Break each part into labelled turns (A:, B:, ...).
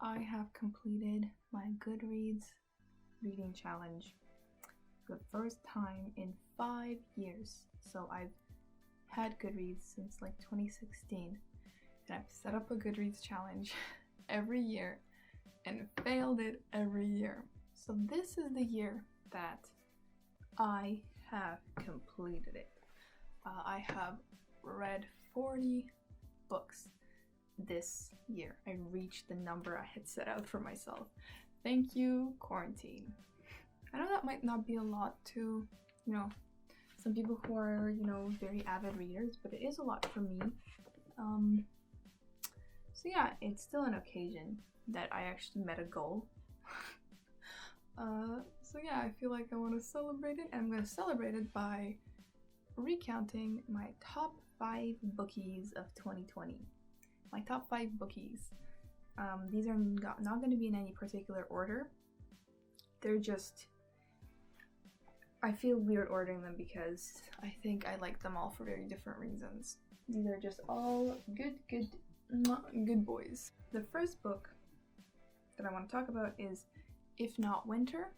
A: I have completed my Goodreads reading challenge for the first time in 5 years. So I've had Goodreads since like 2016, and I've set up a Goodreads challenge every year and failed it every year. So this is the year that I have completed it. I have read 40 books this year. I reached the number I had set out for myself. Thank you, quarantine. I know that might not be a lot to, some people who are, very avid readers, but it is a lot for me. So yeah, it's still an occasion that I actually met a goal. So yeah, I feel like I want to celebrate it, and I'm going to celebrate it by recounting my top 5 bookies of 2020. My top 5 bookies. These are not going to be in any particular order. They're just, I feel weird ordering them because I think I like them all for very different reasons. These are just all good boys. The first book that I want to talk about is If Not Winter,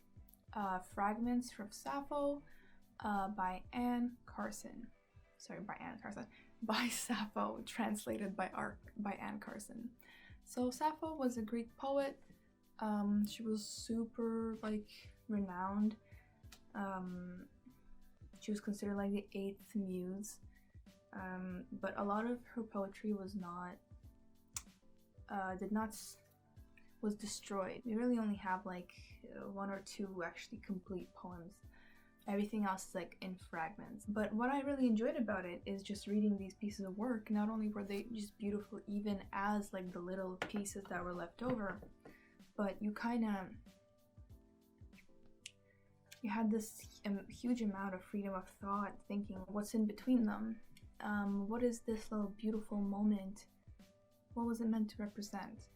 A: Fragments from Sappho, by Carson. By Sappho, translated by Anne Carson. So Sappho was a Greek poet. She was super renowned. She was considered like the 8th muse. But a lot of her poetry was destroyed. We really only have 1 or 2 actually complete poems. Everything else is in fragments. But what I really enjoyed about it is just reading these pieces of work. Not only were they just beautiful even as the little pieces that were left over, but you had this huge amount of freedom of thought, thinking what's in between them. What is this little beautiful moment? What was it meant to represent?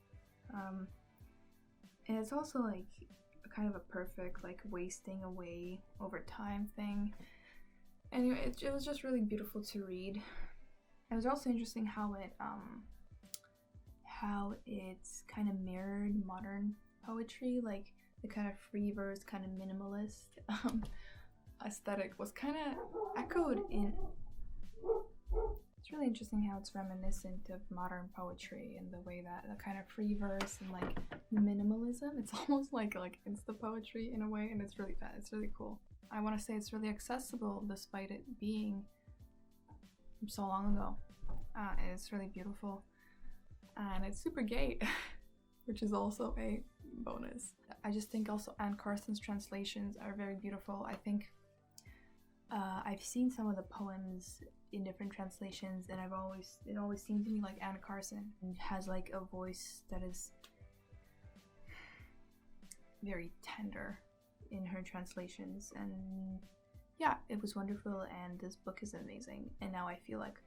A: And it's also kind of a perfect wasting away over time thing. Anyway, it was just really beautiful to read. It was also interesting how it's kind of mirrored modern poetry, the kind of free verse, kind of minimalist aesthetic was kind of echoed in. It's really interesting how it's reminiscent of modern poetry and the way that the kind of free verse and the minimalism, it's almost like insta poetry in a way, and it's really fun. It's really cool. I want to say it's really accessible despite it being so long ago. And it's really beautiful, and it's super gay, which is also a bonus. I just think also Anne Carson's translations are very beautiful. I think I've seen some of the poems in different translations, and it always seemed to me like Anne Carson has a voice that is very tender in her translations, and yeah, it was wonderful, and this book is amazing. And now I feel like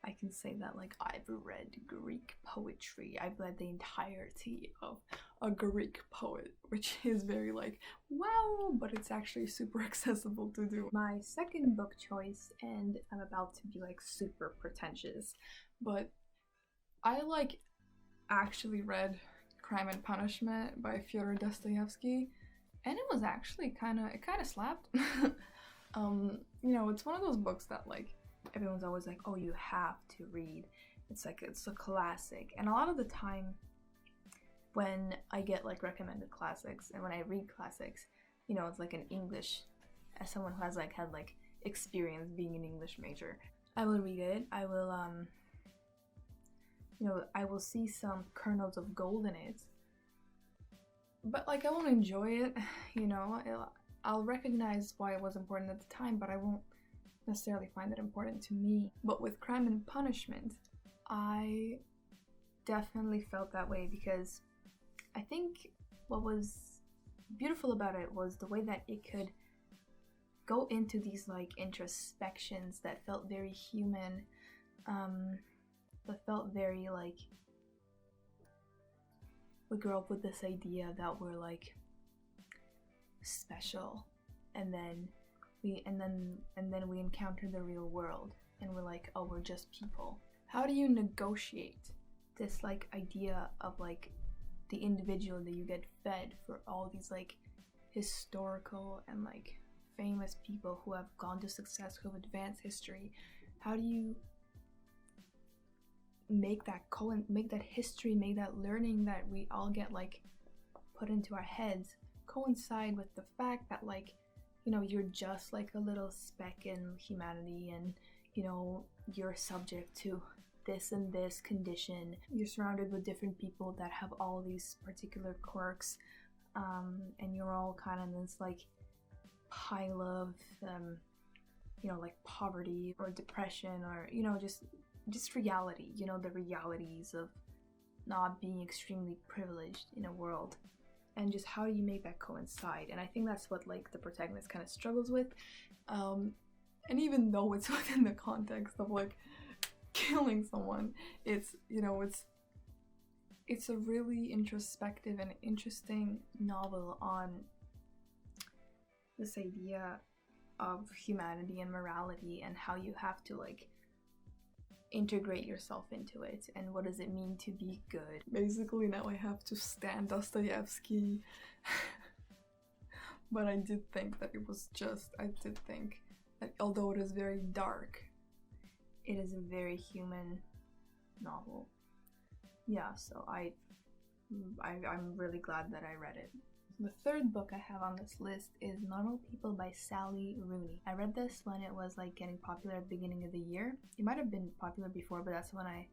A: I can say that I've read Greek poetry. I've read the entirety of a Greek poet, which is very wow, but it's actually super accessible to do. My second book choice, and I'm about to be super pretentious, but I actually read Crime and Punishment by Fyodor Dostoyevsky, and it was actually it kind of slapped. It's one of those books that everyone's always oh, you have to read. It's it's a classic. And a lot of the time when I get recommended classics and when I read classics, it's in English, as someone who has had experience being an English major, I will read it. I will I will see some kernels of gold in it, but I won't enjoy it. I'll recognize why it was important at the time, but I won't necessarily find it important to me. But with Crime and Punishment, I definitely felt that way, because I think what was beautiful about it was the way that it could go into these introspections that felt very human, that felt very we grew up with this idea that we're special, and then we encounter the real world and we're oh, we're just people. How do you negotiate this idea of the individual that you get fed for all these like historical and like famous people who have gone to success, who have advanced history. How do you make that history, make that learning that we all get like put into our heads coincide with the fact that like, you know, you're just like a little speck in humanity, and you know, you're subject to this and this condition. You're surrounded with different people that have all these particular quirks, and you're all kind of in this like pile of you know, like poverty or depression, or you know, just reality, you know, the realities of not being extremely privileged in a world. And just how do you make that coincide? And I think that's what like the protagonist kind of struggles with, and even though it's within the context of like killing someone, it's, you know, it's a really introspective and interesting novel on this idea of humanity and morality, and how you have to like integrate yourself into it, and what does it mean to be good. Basically now I have to stand Dostoyevsky. But I did think that although it is very dark, it is a very human novel. Yeah, so I'm really glad that I read it. The third book I have on this list is Normal People by Sally Rooney. I read this when it was like getting popular at the beginning of the year. It might have been popular before, but that's when I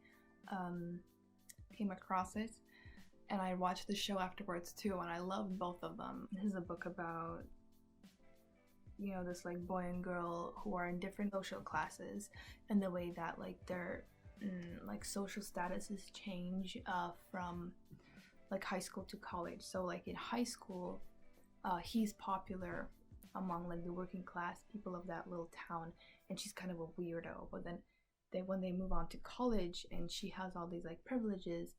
A: came across it. And I watched the show afterwards too, and I loved both of them. This is a book about, you know, this like boy and girl who are in different social classes, and the way that like their like social statuses change from like high school to college. So like in high school, he's popular among like the working class people of that little town, and she's kind of a weirdo. But then when they move on to college, and she has all these like privileges,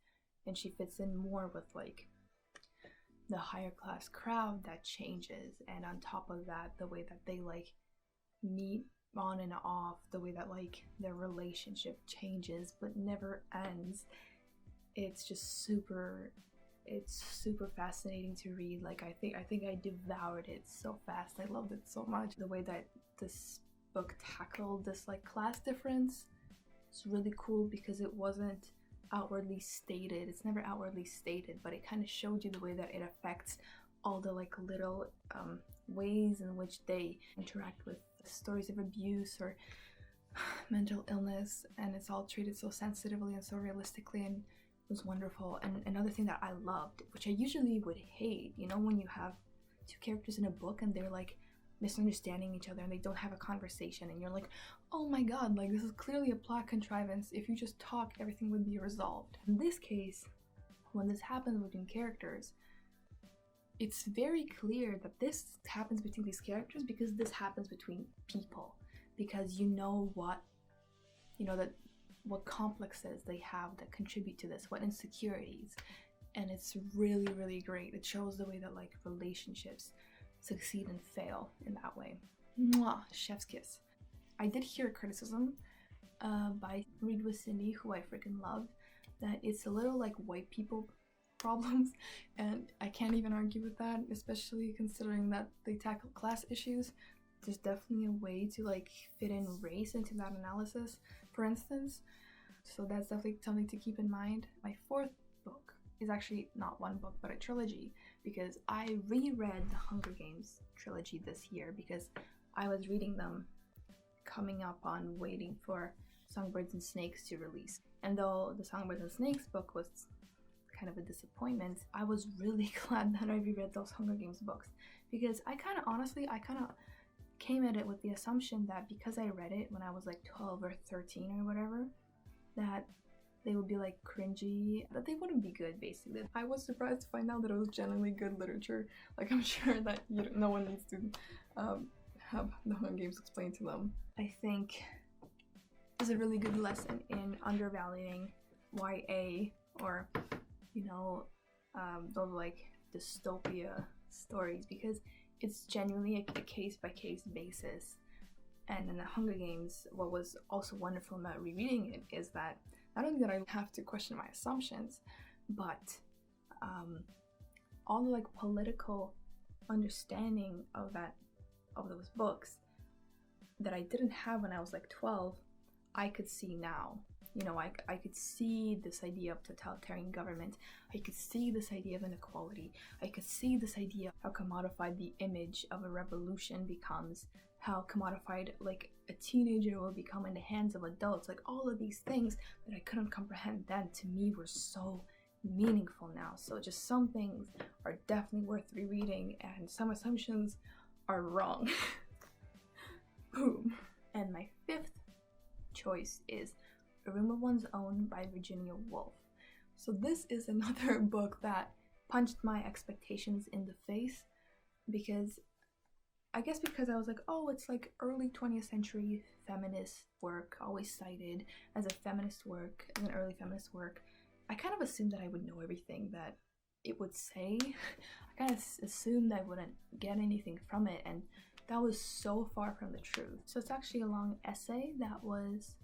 A: and she fits in more with like the higher class crowd, that changes. And on top of that, the way that they like meet on and off, the way that like their relationship changes but never ends. It's just super fascinating to read. Like I think I devoured it so fast. I loved it so much. The way that this book tackled this like class difference is really cool, because it wasn't outwardly stated. It's never outwardly stated, but it kind of showed you the way that it affects all the like little ways in which they interact with stories of abuse or mental illness, and it's all treated so sensitively and so realistically, and it was wonderful. And another thing that I loved, which I usually would hate, you know, when you have two characters in a book and they're like misunderstanding each other and they don't have a conversation, and you're like, oh my god, like this is clearly a plot contrivance. If you just talk, everything would be resolved. In this case, when this happens between characters, it's very clear that this happens between these characters because this happens between people, because you know what complexes they have that contribute to this, what insecurities. And it's really, really great. It shows the way that like relationships succeed and fail in that way. Mwah, chef's kiss. I did hear a criticism by Read with Cindy, who I freaking love, that it's a little like white people problems, and I can't even argue with that, especially considering that they tackle class issues. There's definitely a way to like fit in race into that analysis, for instance. So that's definitely something to keep in mind. My fourth book is actually not one book, but a trilogy, because I reread the Hunger Games trilogy this year, because I was reading them coming up on waiting for Songbirds and Snakes to release. And though the Songbirds and Snakes book was kind of a disappointment, I was really glad that I reread those Hunger Games books, because I kind of came at it with the assumption that because I read it when I was like 12 or 13 or whatever, that they would be like cringy, that they wouldn't be good, basically. I was surprised to find out that it was genuinely good literature. Like, I'm sure that no one needs to have the Hunger Games explained to them. I think it's a really good lesson in undervaluing YA, or those like dystopia stories, because it's genuinely a case-by-case basis. And in the Hunger Games, what was also wonderful about rereading it is that not only did I have to question my assumptions, but all the like political understanding of those books that I didn't have when I was like 12, I could see now. You know, I could see this idea of totalitarian government. I could see this idea of inequality. I could see this idea of how commodified the image of a revolution becomes, how commodified like a teenager will become in the hands of adults. Like all of these things that I couldn't comprehend then, to me were so meaningful now. So just some things are definitely worth rereading, and some assumptions are wrong. Boom. And my fifth choice is A Room of One's Own by Virginia Woolf. So this is another book that punched my expectations in the face, because I was like, oh, it's like early 20th century feminist work, always cited as a feminist work, as an early feminist work. I kind of assumed that I would know everything that it would say. I kind of assumed I wouldn't get anything from it, and that was so far from the truth. So it's actually a long essay that was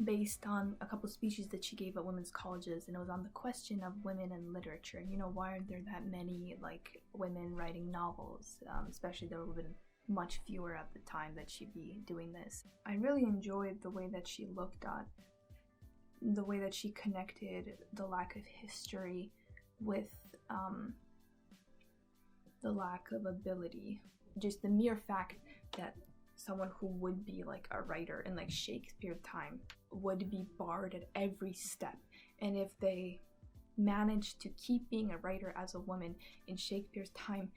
A: based on a couple speeches that she gave at women's colleges, and it was on the question of women in literature. You know, why aren't there that many like women writing novels? Especially there would have been much fewer at the time that she'd be doing this. I really enjoyed the way that she looked at, the way that she connected the lack of history with the lack of ability. Just the mere fact that someone who would be like a writer in like Shakespeare's time would be barred at every step, and if they managed to keep being a writer as a woman in Shakespeare's time,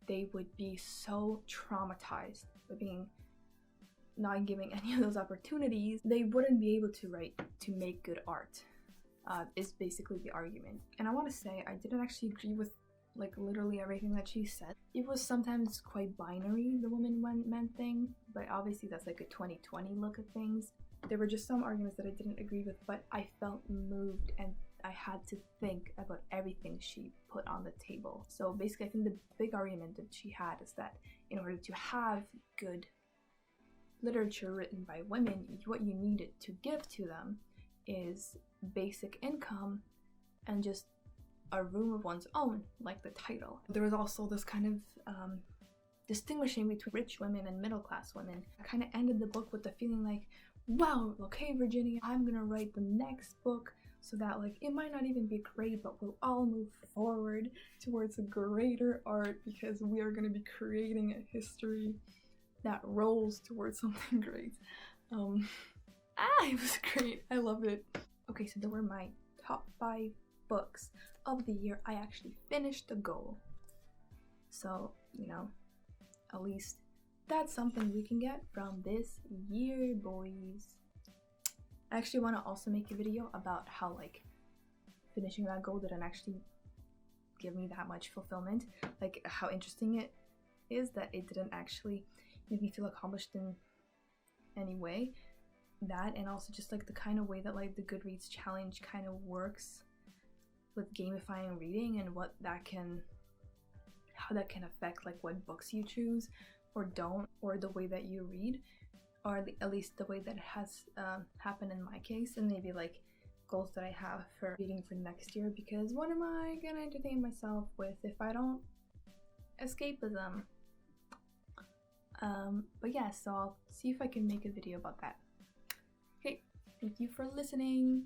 A: they would be so traumatized by being not giving any of those opportunities. They wouldn't be able to write to make good art, is basically the argument. And I want to say I didn't actually agree with like literally everything that she said. It was sometimes quite binary, the woman-men thing, but obviously that's like a 2020 look at things. There were just some arguments that I didn't agree with, but I felt moved and I had to think about everything she put on the table. So basically I think the big argument that she had is that in order to have good literature written by women, what you needed to give to them is basic income and just a room of one's own, like the title. There was also this kind of distinguishing between rich women and middle-class women. I kind of ended the book with the feeling like, wow, okay, Virginia, I'm gonna write the next book so that like it might not even be great, but we'll all move forward towards a greater art, because we are gonna be creating a history that rolls towards something great. It was great. I loved it. Okay, so there were my top 5 books of the year. I actually finished the goal. So, you know, at least that's something we can get from this year, boys. I actually want to also make a video about how like finishing that goal didn't actually give me that much fulfillment. Like how interesting it is that it didn't actually make me feel accomplished in any way. That, and also just like the kind of way that like the Goodreads challenge kind of works with gamifying reading, and what that can, how that can affect like what books you choose or don't, or the way that you read, or at least the way that it has happened in my case, and maybe like goals that I have for reading for next year, because what am I gonna entertain myself with if I don't escapism? But yeah, so I'll see if I can make a video about that. Okay, thank you for listening.